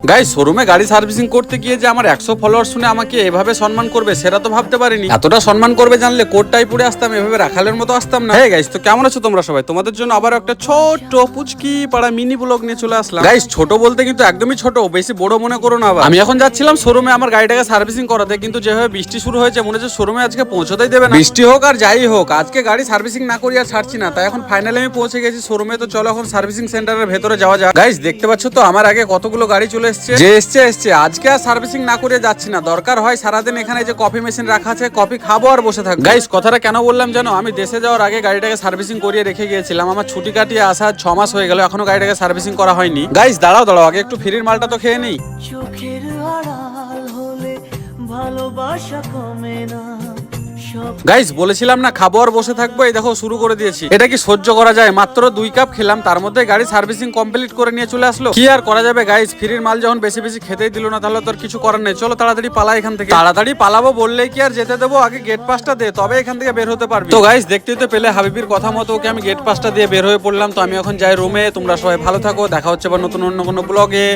Guys শোরুমে গাড়ি servicing করতে গিয়ে যে আমার 100 ফলোয়ার শুনে আমাকে এভাবে সম্মান করবে সেটা তো ভাবতে পারিনি। এতটা সম্মান করবে জানলে কোটটাই পরে আসতাম, এভাবে রাখালের মতো আসতাম না। হ্যাঁ গাইস, তো কেমন আছো তোমরা সবাই? তোমাদের জন্য আবার একটা ছোট পুচকি পাড়া মিনি ব্লগ নিয়ে চলে আসলাম। গাইস ছোট বলতে কিন্তু একদমই ছোট, বেশি বড় মনে করো না। আবার আমি এখন যাচ্ছিলাম শোরুমে আমার গাড়িটাকে সার্ভিসিং করাতে, কিন্তু যেভাবে বৃষ্টি শুরু হয়েছে মনে হচ্ছে শোরুমে আজকে পৌঁছতেই দেবে না। বৃষ্টি হোক আর যাই হোক, আজকে গাড়ি সার্ভিসিং না করি আর ছাড়ছি না। তাই এখন ফাইনালি আমি পৌঁছে গেছি শোরুমে। তো চলো এখন সার্ভিসিং সেন্টারের ভেতরে যাওয়া যাক। গাইস দেখতে পাচ্ছ তো আমার আগে কতগুলো গাড়ি চলে এসেছে। যে এসছে আজকে আর সার্ভিসিং না করে যাচ্ছি না। দরকার হয় সারাদিন এখানে যে কফি মেশিন রাখা আছে, কফি খাবো আর বসে থাকবো। গাইস কথাটা কেন বললাম জানো? আমি দেশে যাওয়ার আগে গাড়িটাকে সার্ভিসিং করিয়ে রেখে গিয়েছিলাম। আমার ছুটি কাটিয়ে আসা 6 মাস হয়ে গেল, এখনো গাড়িটাকে সার্ভিসিং করা হয়নি। গাইস দাঁড়াও আগে একটু ফ্রির মালটা তো খেয়ে নেই। চোখের আড়াল হলে ভালোবাসা কমে না। গাইস বলেছিলাম না খাবো আর বসে থাকবো, এই দেখো শুরু করে দিয়েছি। এটা কি সহ্য করা যায়? মাত্র 2 কাপ খেলাম, তার মধ্যে গাড়ি সার্ভিসিং কমপ্লিট করে নিয়ে চলে আসলো। কি আর করা যাবে গাইস, ফ্রির মাল যখন বেশি বেশি খেতেই দিল না, তাহলে তো আর কিছু করার নেই। চলো তাড়াতাড়ি পালা এখান থেকে। তাড়াতাড়ি পালাবো বললেই কি আর যেতে দেবো? আগে গেট পাসটা দে, তবে এখান থেকে বের হতে পারবি। তো গাইস দেখতেই তো পেলে হাবিবির কথা মতো ওকে আমি গেট পাসটা দিয়ে বের হয়ে পড়লাম। তো আমি এখন যাই রুমে। তোমরা সবাই ভালো থাকো, দেখা হচ্ছে আবার নতুন অন্য কোনো ব্লগে।